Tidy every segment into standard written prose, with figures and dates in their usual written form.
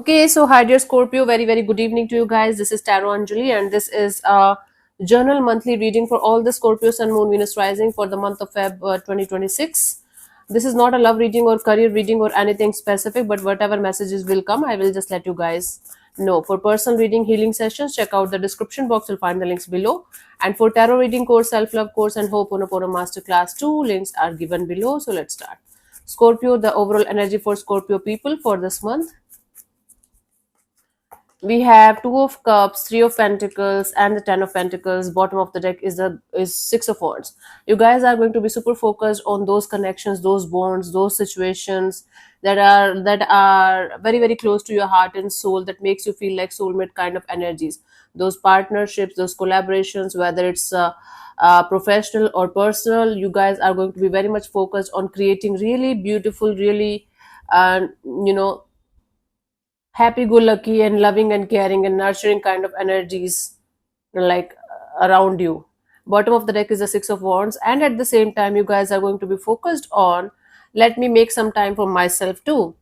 Okay, so hi dear Scorpio, very good evening to you guys. This is Tarot Anjali, and this is a journal monthly reading for all the Scorpio Sun, Moon, Venus rising for the month of Feb 2026. This is not a love reading or career reading or anything specific, but whatever messages will come, I will just let you guys know. For personal reading, healing sessions, check out the description box. You'll find the links below. And for tarot reading course, self love course, and Ho'oponopono masterclass, two links are given below. So let's start. Scorpio, the overall energy for Scorpio people for this month. We have two of cups, three of pentacles, and the 10 of pentacles. Bottom of the deck is six of wands. You guys are going to be super focused on those connections, those bonds, those situations that are very close to your heart and soul, that makes you feel like soulmate kind of energies. Those partnerships, those collaborations, whether it's professional or personal, you guys are going to be very much focused on creating really beautiful, really uh, you know happy go lucky and loving and caring and nurturing kind of energies, like around you. Bottom of the deck is the six of wands, and at the same time you guys are going to be focused on, let me make some time for myself too.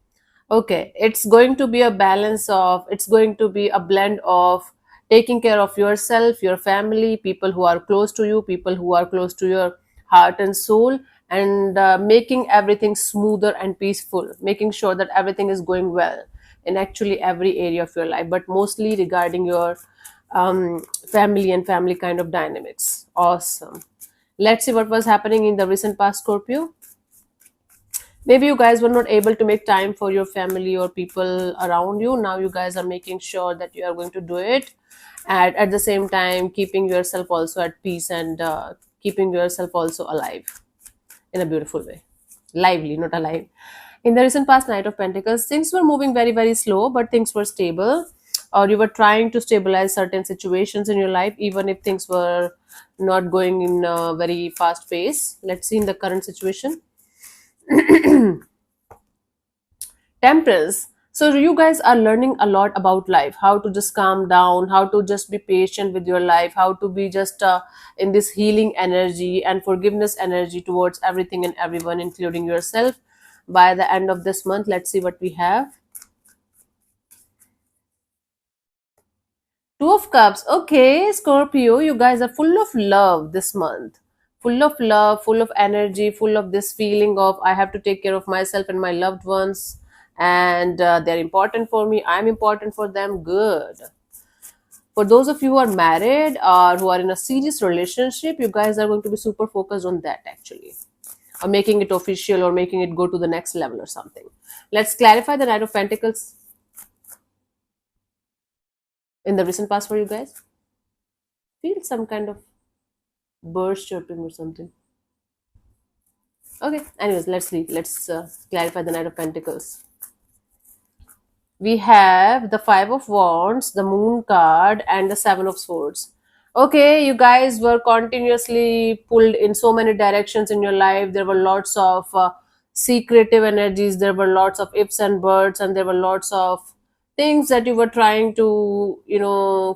Okay, it's going to be a balance of, it's going to be a blend of taking care of yourself, your family, people who are close to you, people who are close to your heart and soul, and making everything smoother and peaceful, making sure that everything is going well in actually every area of your life, but mostly regarding your family and family kind of dynamics. Awesome. Let's see what was happening in the recent past, Scorpio. Maybe you guys were not able to make time for your family or people around you. Now you guys are making sure that you are going to do it, and at the same time keeping yourself also at peace, and keeping yourself also alive in a beautiful way. Lively, not alive. In the recent past, Knight of Pentacles, things were moving very slow, but things were stable, or you were trying to stabilize certain situations in your life, even if things were not going in a very fast pace. Let's see in the current situation. Temperance. So you guys are learning a lot about life, how to just calm down, how to just be patient with your life, how to be just in this healing energy and forgiveness energy towards everything and everyone, including yourself. By the end of this month, let's see what we have. Two of Cups. Okay, Scorpio, you guys are full of love this month. Full of love, full of energy, full of this feeling of, I have to take care of myself and my loved ones, and they're important for me. I'm important for them. Good. For those of you who are married or who are in a serious relationship, you guys are going to be super focused on that actually, or making it official, or making it go to the next level or something. Let's clarify the Knight of Pentacles in the recent past for you guys. Feel some kind of birds chirping or something. Okay, anyways, let's leave. Let's clarify the Knight of Pentacles. We have the Five of Wands, the Moon card, and the Seven of Swords. Okay, you guys were continuously pulled in so many directions in your life. There were lots of secretive energies, there were lots of ifs and buts, and there were lots of things that you were trying to,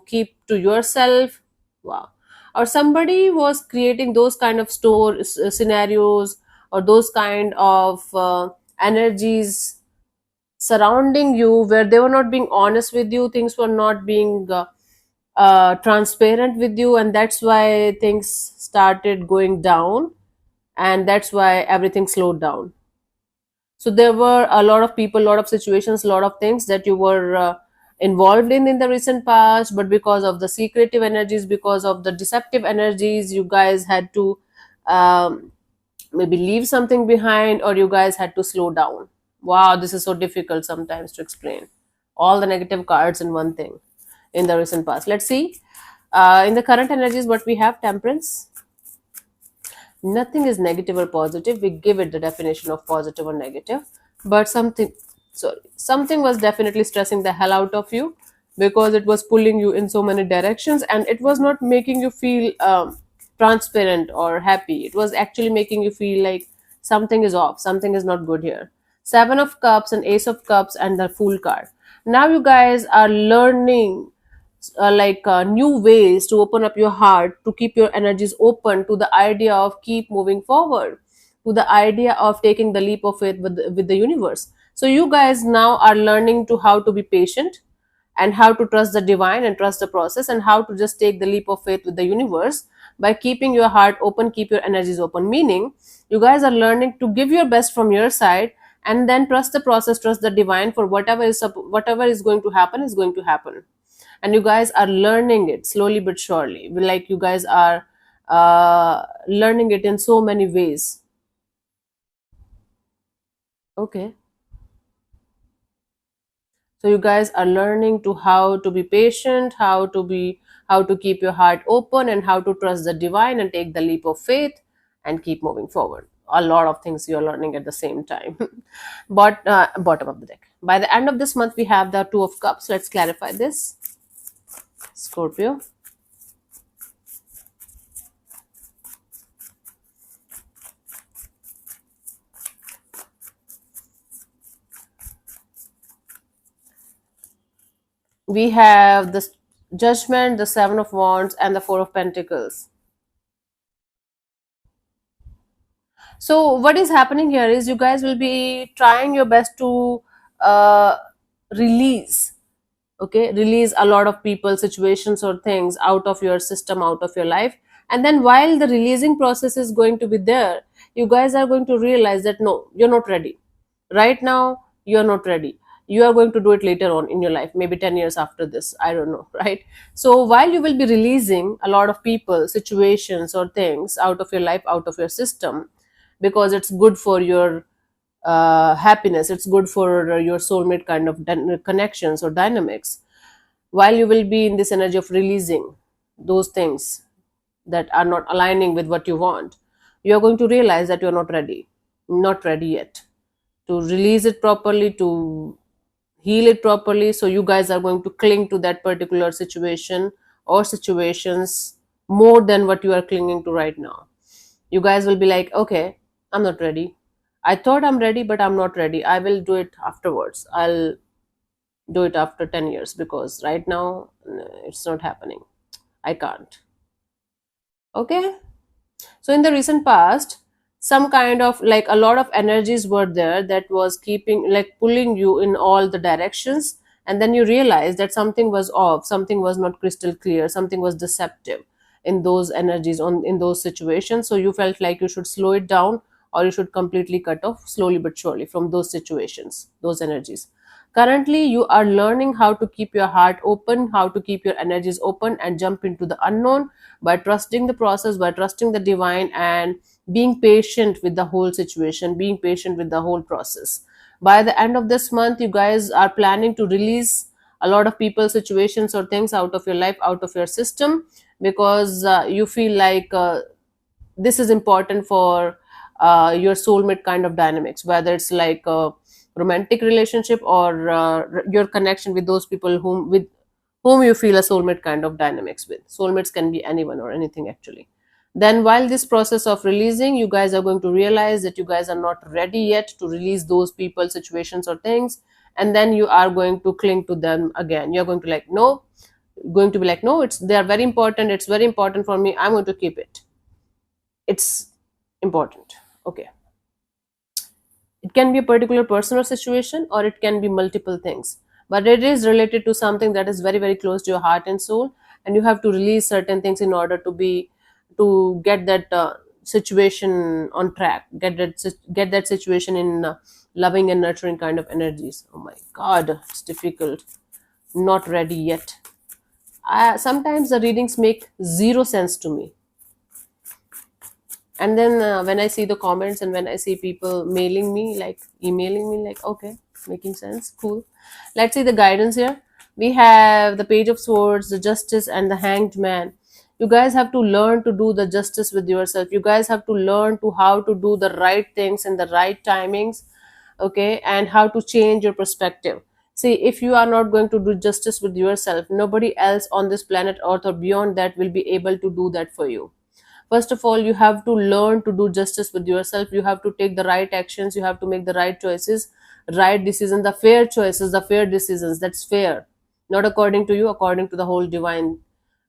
keep to yourself. Wow. Or somebody was creating those kind of scenarios, or those kind of energies surrounding you, where they were not being honest with you, things were not being transparent with you, and that's why things started going down, and that's why everything slowed down. So there were a lot of people, a lot of situations, a lot of things that you were involved in the recent past, but because of the secretive energies, because of the deceptive energies, you guys had to um, maybe leave something behind, or you guys had to slow down. Wow, this is so difficult sometimes to explain all the negative cards in one thing in the recent past. Let's see in the current energies what we have. Temperance. Nothing is negative or positive. We give it the definition of positive or negative, but something was definitely stressing the hell out of you, because it was pulling you in so many directions, and it was not making you feel transparent or happy. It was actually making you feel like something is off, something is not good here. Seven of Cups and Ace of Cups and the Fool card. Now you guys are learning new ways to open up your heart, to keep your energies open to the idea of keep moving forward, to the idea of taking the leap of faith with the universe. So you guys now are learning to how to be patient, and how to trust the divine and trust the process, and how to just take the leap of faith with the universe by keeping your heart open, keep your energies open. Meaning, you guys are learning to give your best from your side, and then trust the process, trust the divine for whatever is going to happen is going to happen. And you guys are learning it slowly but surely. Like you guys are learning it in so many ways. Okay. So you guys are learning to how to be patient, how to keep your heart open, and how to trust the divine and take the leap of faith and keep moving forward. A lot of things you're learning at the same time. But bottom of the deck. By the end of this month, we have the Two of Cups. Let's clarify this. Scorpio. We have the Judgment, the Seven of Wands, and the Four of Pentacles. So what is happening here is you guys will be trying your best to uh, release, okay, release a lot of people, situations, or things out of your system, out of your life. And then while the releasing process is going to be there, you guys are going to realize that no, you're not ready right now, you're not ready. You are going to do it later on in your life, maybe 10 years after this, I don't know. Right? So while you will be releasing a lot of people, situations, or things out of your life, out of your system, because it's good for your happiness, it's good for your soulmate kind of connections or dynamics. While you will be in this energy of releasing those things that are not aligning with what you want, you are going to realize that you're not ready yet to release it properly, to heal it properly. So you guys are going to cling to that particular situation or situations more than what you are clinging to right now. You guys will be like, okay, I'm not ready. I thought I'm ready, but I'm not ready. I will do it afterwards. I'll do it after 10 years, because right now it's not happening. I can't. Okay. So in the recent past, some kind of like a lot of energies were there that was keeping, like pulling you in all the directions, and then you realize that something was off, something was not crystal clear, something was deceptive in those energies, on in those situations. So you felt like you should slow it down, or you should completely cut off slowly but surely from those situations, those energies. Currently, you are learning how to keep your heart open, how to keep your energies open, and jump into the unknown by trusting the process, by trusting the divine, and being patient with the whole situation, being patient with the whole process. By the end of this month, you guys are planning to release a lot of people, situations, or things out of your life, out of your system, because you feel like this is important for your soulmate kind of dynamics, whether it's like a romantic relationship, or your connection with those people whom you feel a soulmate kind of dynamics with. Soulmates can be anyone or anything actually. Then while this process of releasing, you guys are going to realize that you guys are not ready yet to release those people, situations, or things. And then you are going to cling to them again. You're going to like, no, going to be like, no, it's they are very important, it's very important for me, I'm going to keep it. It's important. Okay. It can be a particular person or situation, or it can be multiple things, but it is related to something that is very, very close to your heart and soul, and you have to release certain things in order to get that situation on track, get that situation in loving and nurturing kind of energies. Oh my god, it's difficult. Not ready yet. Sometimes the readings make zero sense to me, and then when I see the comments, and when I see people mailing me, like emailing me, like, okay, making sense, cool. Let's see the guidance here. We have the Page of Swords, the Justice, and the Hanged Man. You guys have to learn to do the justice with yourself. You guys have to learn to how to do the right things in the right timings, okay, and how to change your perspective. See, if you are not going to do justice with yourself, nobody else on this planet earth or beyond that will be able to do that for you. First of all, you have to learn to do justice with yourself. You have to take the right actions, you have to make the right choices, right decisions, the fair choices, the fair decisions, that's fair, not according to you, according to the whole divine.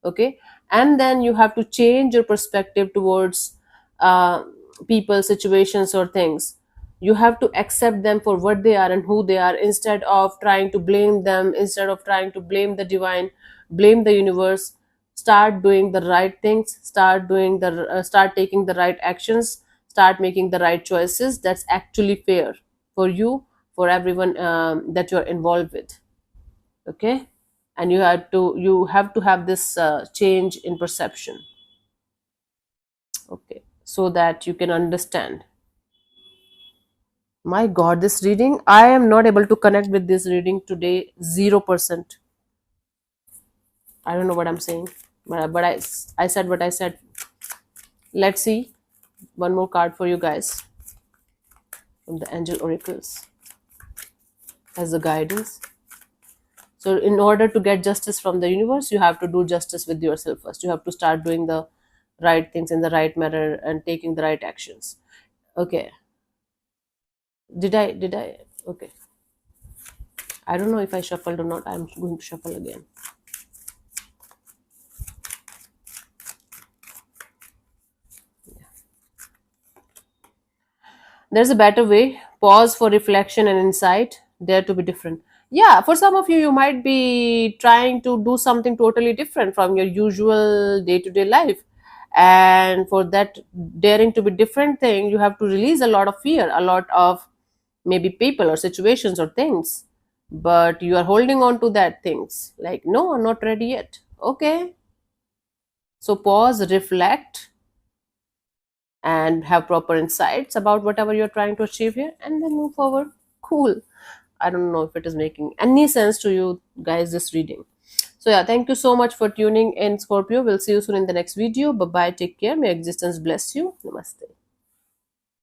Okay. And then you have to change your perspective towards uh, people, situations, or things. You have to accept them for what they are and who they are, instead of trying to blame them, instead of trying to blame the divine, blame the universe. Start doing the right things, start taking the right actions, start making the right choices that's actually fair for you, for everyone that you're involved with. Okay. And you have to have this change in perception. Okay, so that you can understand. My god, this reading, I am not able to connect with this reading today. 0%. I don't know what I'm saying, but I said what I said. Let's see one more card for you guys from the angel oracles as the guidance. So in order to get justice from the universe, you have to do justice with yourself first. You have to start doing the right things in the right manner and taking the right actions. Okay. Did I okay. I don't know if I shuffled or not. I'm going to shuffle again. There's a better way. Pause for reflection and insight. Dare to be different. Yeah, for some of you, you might be trying to do something totally different from your usual day to day life. And for that daring to be different thing, you have to release a lot of fear, a lot of maybe people or situations or things. But you are holding on to that things. Like, no, I'm not ready yet. Okay. So pause, reflect, and have proper insights about whatever you're trying to achieve here, and then move forward. Cool. I don't know if it is making any sense to you guys, this reading. So yeah, thank you so much for tuning in, Scorpio. We'll see you soon in the next video. Bye bye, take care, may existence bless you. Namaste.